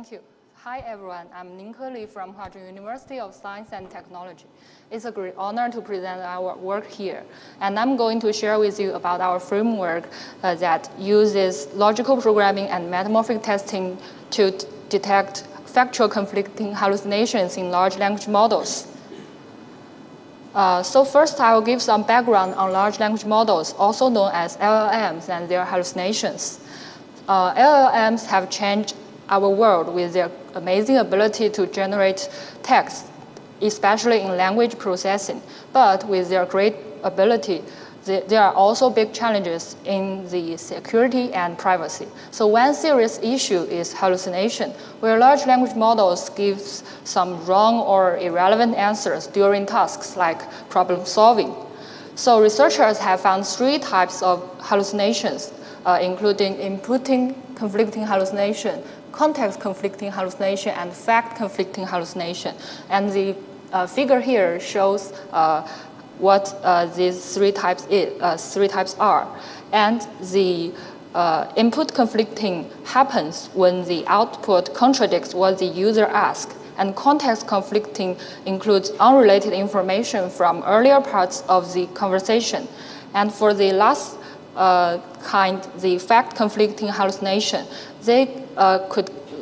Thank you. Hi everyone, I'm Ningke from Huazhong University of Science and Technology. It's a great honor to present our work here. And I'm going to share with you about our framework that uses logical programming and metamorphic testing to detect factual conflicting hallucinations in large language models. So first, I will give some background on large language models, also known as LLMs and their hallucinations. LLMs have changed our world with their amazing ability to generate text, especially in language processing. But with their great ability, there are also big challenges in the security and privacy. So one serious issue is hallucination, where large language models give some wrong or irrelevant answers during tasks like problem solving. So researchers have found 3 types of hallucinations, including inputting conflicting hallucination, context conflicting hallucination, and fact conflicting hallucination. And the figure here shows what these 3 types are. And the input conflicting happens when the output contradicts what the user asks. And context conflicting includes unrelated information from earlier parts of the conversation. And for the last kind, the fact conflicting hallucination,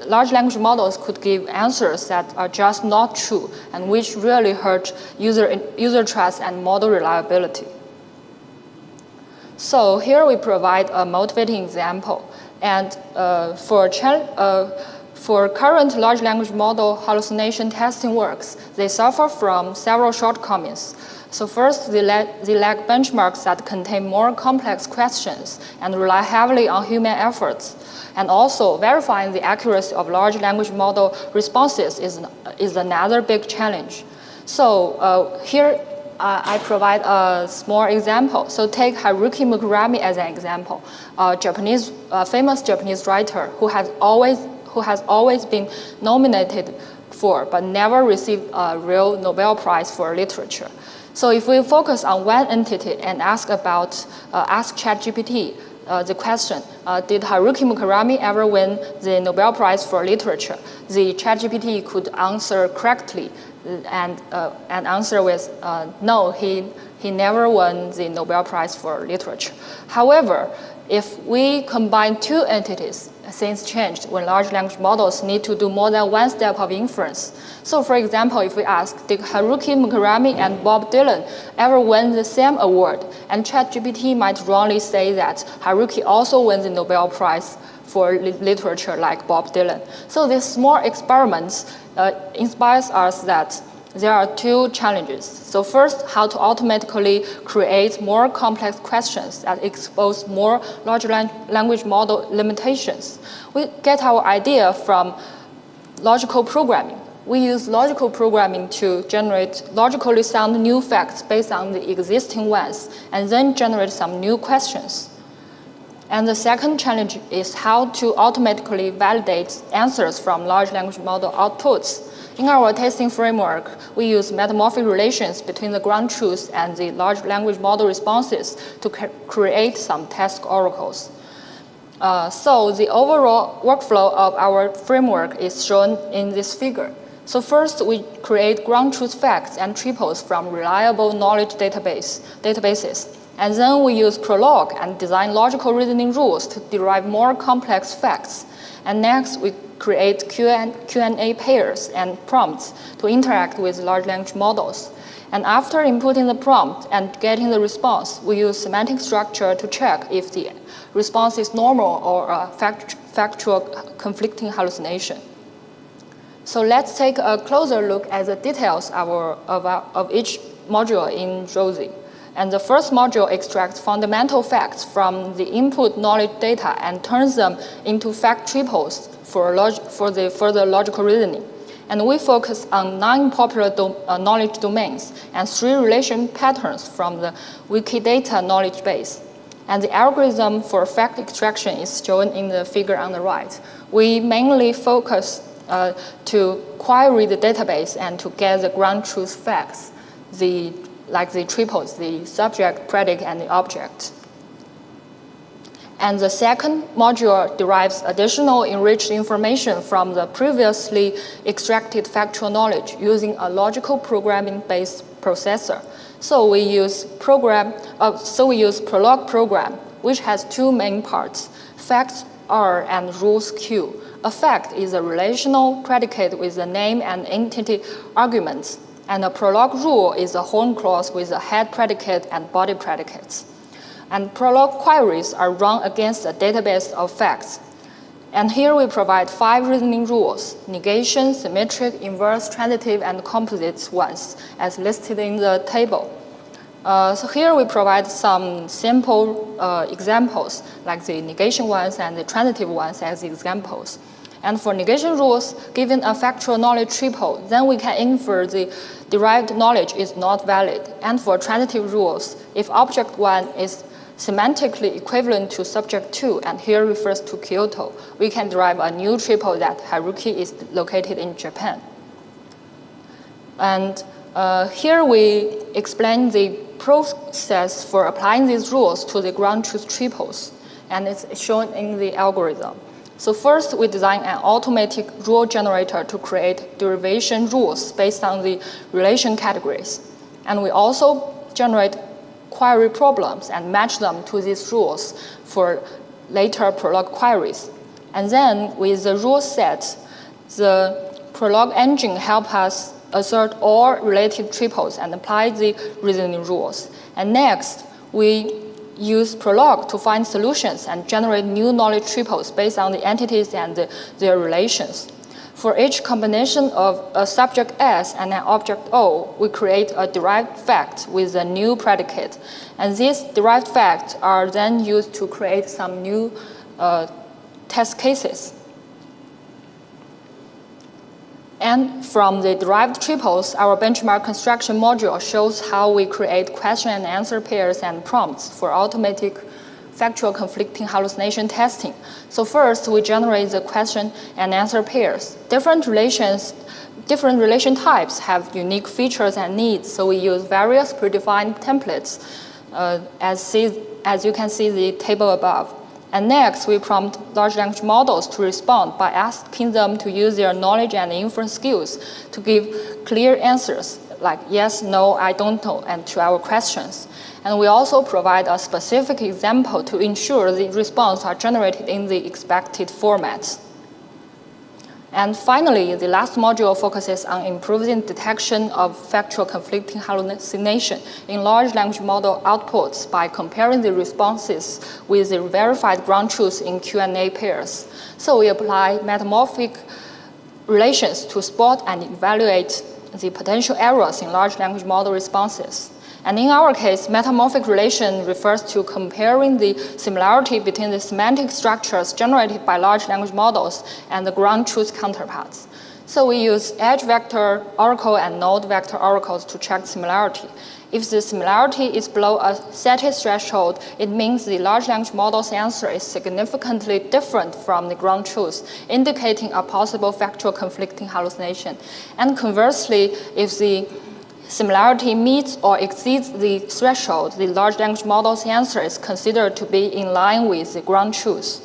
large language models could give answers that are just not true and which really hurt user trust and model reliability. So here we provide a motivating example. And for current large language model hallucination testing works, they suffer from several shortcomings. So first, they lack benchmarks that contain more complex questions and rely heavily on human efforts. And also, verifying the accuracy of large language model responses is another big challenge. So here, I provide a small example. So take Haruki Murakami as an example, a famous Japanese writer who has always been nominated for but never received a real Nobel Prize for literature. So if we focus on one entity and ask ChatGPT the question, did Haruki Murakami ever win the Nobel Prize for literature? The ChatGPT could answer correctly and answer with no, he never won the Nobel Prize for literature. However, if we combine 2 entities, things changed when large language models need to do more than one step of inference. So for example, if we ask, did Haruki Murakami and Bob Dylan ever win the same award? And ChatGPT might wrongly say that Haruki also won the Nobel Prize for literature like Bob Dylan. So these small experiments inspires us that there are 2 challenges. So first, how to automatically create more complex questions that expose more large language model limitations. We get our idea from logical programming. We use logical programming to generate logically sound new facts based on the existing ones, and then generate some new questions. And the second challenge is how to automatically validate answers from large language model outputs. In our testing framework, we use metamorphic relations between the ground truth and the large language model responses to create some task oracles. So the overall workflow of our framework is shown in this figure. So first, we create ground truth facts and triples from reliable knowledge databases. And then we use Prolog and design logical reasoning rules to derive more complex facts. And next, we create Q&A pairs and prompts to interact with large language models. And after inputting the prompt and getting the response, we use semantic structure to check if the response is normal or a factual conflicting hallucination. So let's take a closer look at the details of each module in Drowzee. And the first module extracts fundamental facts from the input knowledge data and turns them into fact triples for the further logical reasoning. And we focus on 9 popular knowledge domains and 3 relation patterns from the Wikidata knowledge base. And the algorithm for fact extraction is shown in the figure on the right. We mainly focus to query the database and to get the ground truth facts, like the triples, the subject, predicate, and the object. And the second module derives additional enriched information from the previously extracted factual knowledge using a logical programming-based processor. So we use prologue program, which has two main parts, facts R and rules Q. A fact is a relational predicate with a name and entity arguments, and a prologue rule is a horn clause with a head predicate and body predicates. And prologue queries are run against a database of facts. And here we provide 5 reasoning rules: negation, symmetric, inverse, transitive, and composite ones, as listed in the table. So here we provide some simple examples, like the negation ones and the transitive ones as examples. And for negation rules, given a factual knowledge triple, then we can infer the derived knowledge is not valid. And for transitive rules, if object 1 is semantically equivalent to subject 2, and here refers to Kyoto, we can derive a new triple that Haruki is located in Japan. And here we explain the process for applying these rules to the ground truth triples, and it's shown in the algorithm. So first, we design an automatic rule generator to create derivation rules based on the relation categories. And we also generate query problems and match them to these rules for later prologue queries. And then with the rule set, the prologue engine helps us assert all related triples and apply the reasoning rules. And next, we use prologue to find solutions and generate new knowledge triples based on the entities and their relations. For each combination of a subject S and an object O, we create a derived fact with a new predicate. And these derived facts are then used to create some new test cases. And from the derived triples, our benchmark construction module shows how we create question and answer pairs and prompts for automatic factual conflicting hallucination testing. So first, we generate the question and answer pairs. Different relation types have unique features and needs, so we use various predefined templates, as you can see the table above. And next, we prompt large language models to respond by asking them to use their knowledge and inference skills to give clear answers, like yes, no, I don't know, and to our questions. And we also provide a specific example to ensure the responses are generated in the expected formats. And finally, the last module focuses on improving detection of factual conflicting hallucination in large language model outputs by comparing the responses with the verified ground truth in Q&A pairs. So we apply metamorphic relations to spot and evaluate the potential errors in large language model responses. And in our case, metamorphic relation refers to comparing the similarity between the semantic structures generated by large language models and the ground truth counterparts. So we use edge vector oracle and node vector oracles to check similarity. If the similarity is below a certain threshold, it means the large language model's answer is significantly different from the ground truth, indicating a possible factual conflicting hallucination. And conversely, if the similarity meets or exceeds the threshold, the large language model's answer is considered to be in line with the ground truth.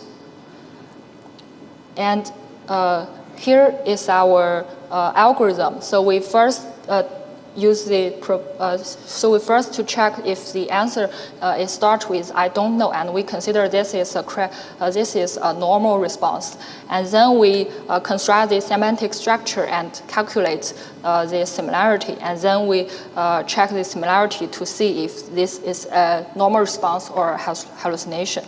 And here is our algorithm. So we first use so we first to check if the answer is start with I don't know, and we consider this is a normal response. And then we construct the semantic structure and calculate the similarity, and then we check the similarity to see if this is a normal response or hallucination.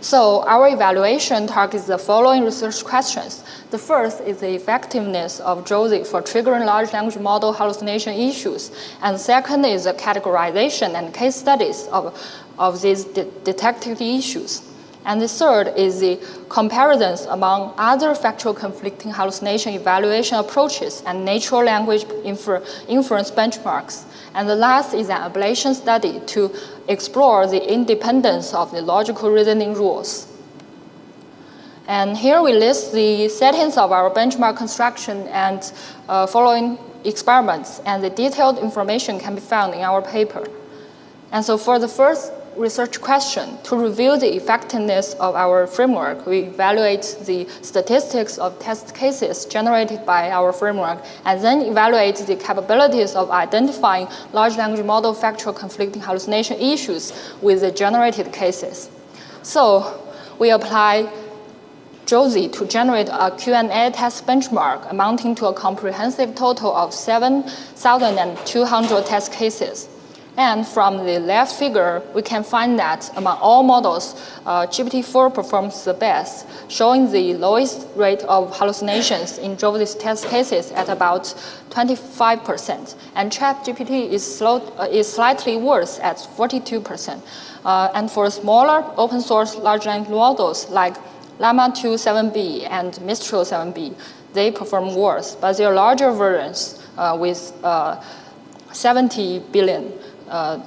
So our evaluation targets the following research questions. The first is the effectiveness of Drowzee for triggering large language model hallucination issues. And the second is the categorization and case studies of these detected issues. And the third is the comparisons among other factual conflicting hallucination evaluation approaches and natural language inference benchmarks. And the last is an ablation study to explore the independence of the logical reasoning rules. And here we list the settings of our benchmark construction and following experiments, and the detailed information can be found in our paper. And so for the first research question. To review the effectiveness of our framework, we evaluate the statistics of test cases generated by our framework, and then evaluate the capabilities of identifying large language model factual conflicting hallucination issues with the generated cases. So we apply Drowzee to generate a Q&A test benchmark amounting to a comprehensive total of 7,200 test cases. And from the left figure, we can find that among all models, GPT-4 performs the best, showing the lowest rate of hallucinations in Drowzee's test cases at about 25%. And ChatGPT is slightly worse at 42%. And for smaller open source large language models like Llama 2 7B and Mistral 7B, they perform worse, but their larger versions with 70 billion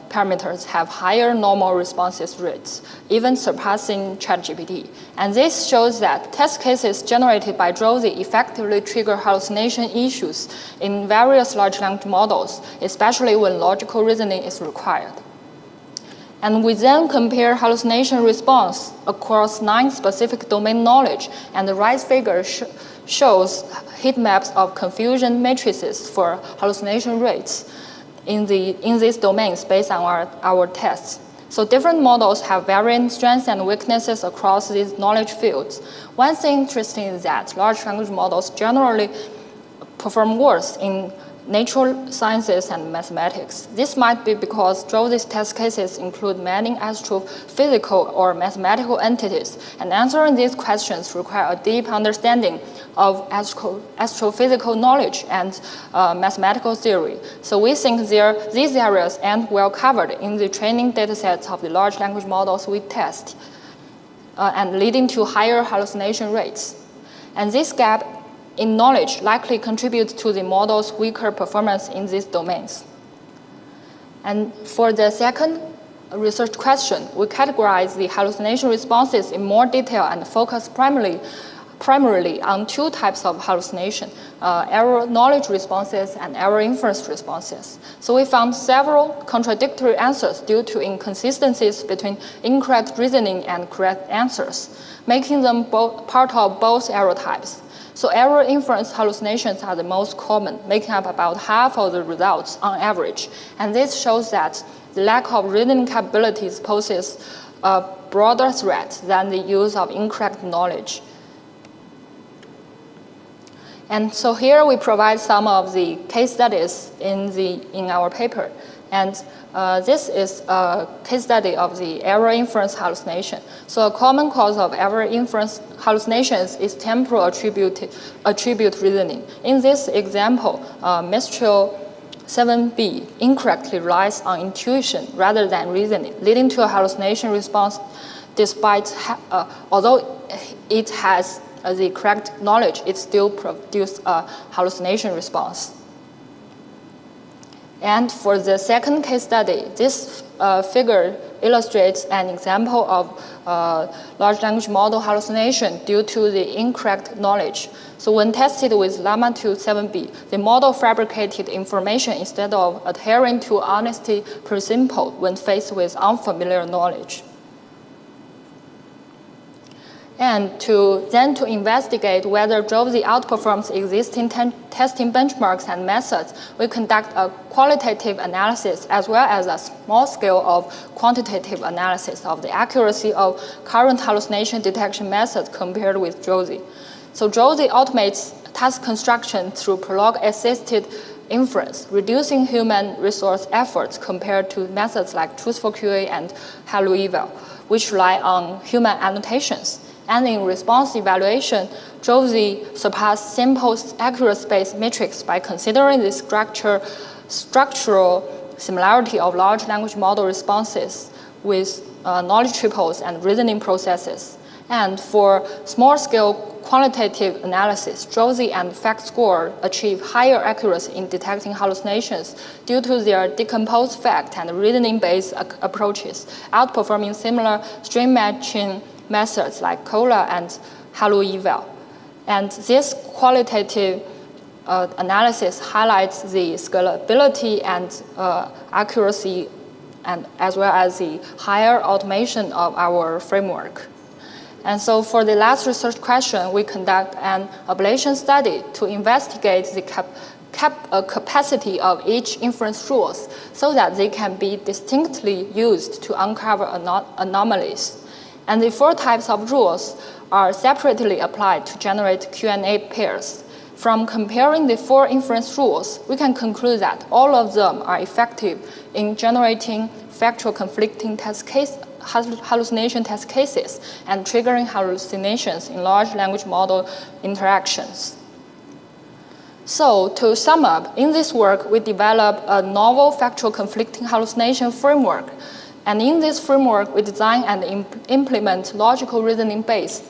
parameters have higher normal responses rates, even surpassing ChatGPT. And this shows that test cases generated by Drowzee effectively trigger hallucination issues in various large language models, especially when logical reasoning is required. And we then compare hallucination response across 9 specific domain knowledge, and the right figure shows heat maps of confusion matrices for hallucination rates in these domains based on our tests. So different models have varying strengths and weaknesses across these knowledge fields. One thing interesting is that large language models generally perform worse in natural sciences and mathematics. This might be because Drowzee's test cases include many astrophysical or mathematical entities, and answering these questions require a deep understanding of astrophysical knowledge and mathematical theory. So we think these areas aren't well covered in the training datasets of the large language models we test, and leading to higher hallucination rates. And this gap in knowledge likely contributes to the model's weaker performance in these domains. And for the second research question, we categorize the hallucination responses in more detail and focus primarily on 2 types of hallucination, error knowledge responses and error inference responses. So we found several contradictory answers due to inconsistencies between incorrect reasoning and correct answers, making them part of both error types. So error inference hallucinations are the most common, making up about half of the results on average. And this shows that the lack of reasoning capabilities poses a broader threat than the use of incorrect knowledge. And so here we provide some of the case studies in our paper. And this is a case study of the error inference hallucination. So a common cause of error inference hallucinations is temporal attribute reasoning. In this example, Mistral 7B incorrectly relies on intuition rather than reasoning, leading to a hallucination response despite, although it has the correct knowledge, it still produces a hallucination response. And for the second case study, this figure illustrates an example of large language model hallucination due to the incorrect knowledge. So when tested with Llama 2 7B, the model fabricated information instead of adhering to honesty principle when faced with unfamiliar knowledge. And to investigate whether Drowzee outperforms existing testing benchmarks and methods, we conduct a qualitative analysis as well as a small scale of quantitative analysis of the accuracy of current hallucination detection methods compared with Drowzee. So Drowzee automates task construction through prologue-assisted inference, reducing human resource efforts compared to methods like truthful QA and HalluEval, which rely on human annotations. And in response evaluation, Drowzee surpassed simple accuracy-based metrics by considering the structural similarity of large language model responses with knowledge triples and reasoning processes. And for small-scale quantitative analysis, Drowzee and FactScore achieve higher accuracy in detecting hallucinations due to their decomposed fact and reasoning-based approaches, outperforming similar stream matching methods like COLA and HalluEval. And this qualitative analysis highlights the scalability and accuracy and as well as the higher automation of our framework. And so for the last research question, we conduct an ablation study to investigate the capacity of each inference rules so that they can be distinctly used to uncover anomalies. And the 4 types of rules are separately applied to generate Q&A pairs. From comparing the 4 inference rules, we can conclude that all of them are effective in generating factual conflicting hallucination test cases and triggering hallucinations in large language model interactions. So to sum up, in this work, we developed a novel factual conflicting hallucination framework. And in this framework, we design and implement logical reasoning-based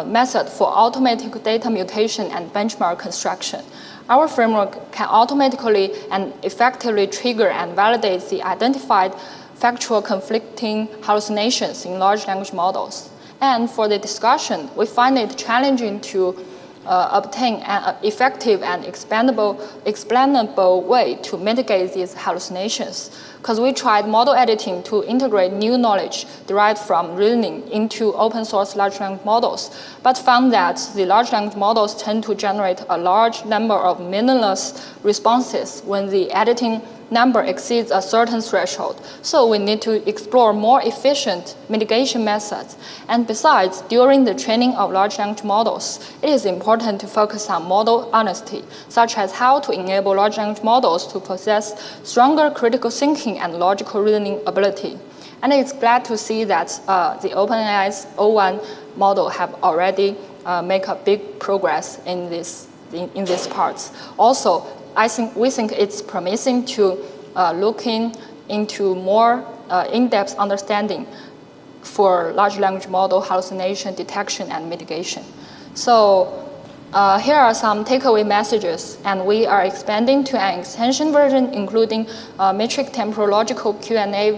method for automatic data mutation and benchmark construction. Our framework can automatically and effectively trigger and validate the identified factual conflicting hallucinations in large language models. And for the discussion, we find it challenging to obtain an effective and explainable way to mitigate these hallucinations, because we tried model editing to integrate new knowledge derived from reasoning into open source large language models, but found that the large language models tend to generate a large number of meaningless responses when the editing number exceeds a certain threshold. So we need to explore more efficient mitigation methods. And besides, during the training of large language models, it is important to focus on model honesty, such as how to enable large language models to possess stronger critical thinking and logical reasoning ability. And it's glad to see that the OpenAI's O1 model have already make a big progress in these parts. Also, we think it's promising to looking into more in-depth understanding for large language model hallucination detection and mitigation. So here are some takeaway messages, and we are expanding to an extension version, including metric temporal logical Q&A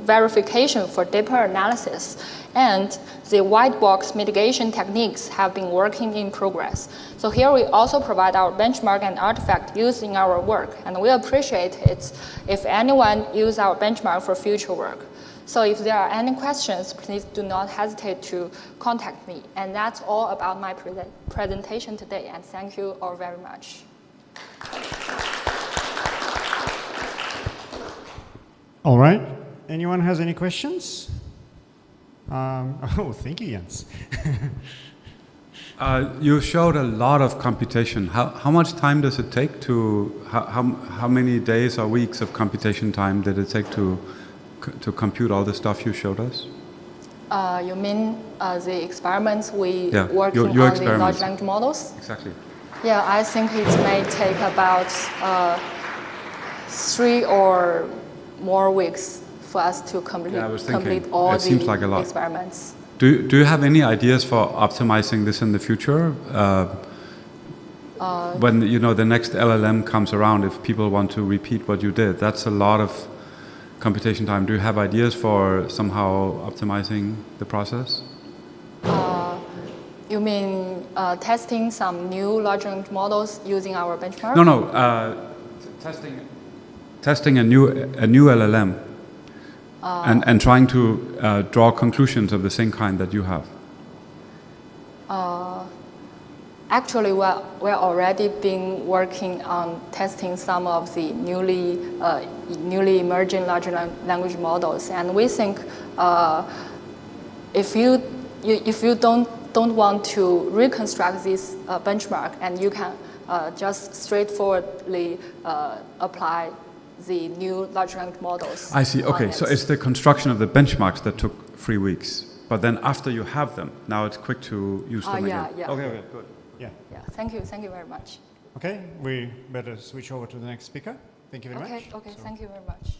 verification for deeper analysis. And the white box mitigation techniques have been working in progress. So here we also provide our benchmark and artifact used in our work, and we appreciate it if anyone use our benchmark for future work. So if there are any questions, please do not hesitate to contact me. And that's all about my presentation today, and thank you all very much. All right. Anyone has any questions? Oh, thank you, Jens. You showed a lot of computation. How much time does it take to, how many days or weeks of computation time did it take to compute all the stuff you showed us? You mean the experiments we working on the large language models? Exactly. Yeah, I think it may take about 3 or more weeks for us to complete all the experiments. Do you have any ideas for optimizing this in the future? When the next LLM comes around, if people want to repeat what you did, that's a lot of computation time. Do you have ideas for somehow optimizing the process? You mean testing some new large language models using our benchmark? No. Testing a new LLM. And trying to draw conclusions of the same kind that you have. Actually, we're already been working on testing some of the newly emerging large language models, and we think if you don't want to reconstruct this benchmark, and you can just straightforwardly apply the new large language models. I see. Okay, so it's the construction of the benchmarks that took 3 weeks, but then after you have them, now it's quick to use them again. Yeah. Okay, good. Yeah. Thank you very much. Okay, we better switch over to the next speaker. Thank you very much. Okay, thank you very much.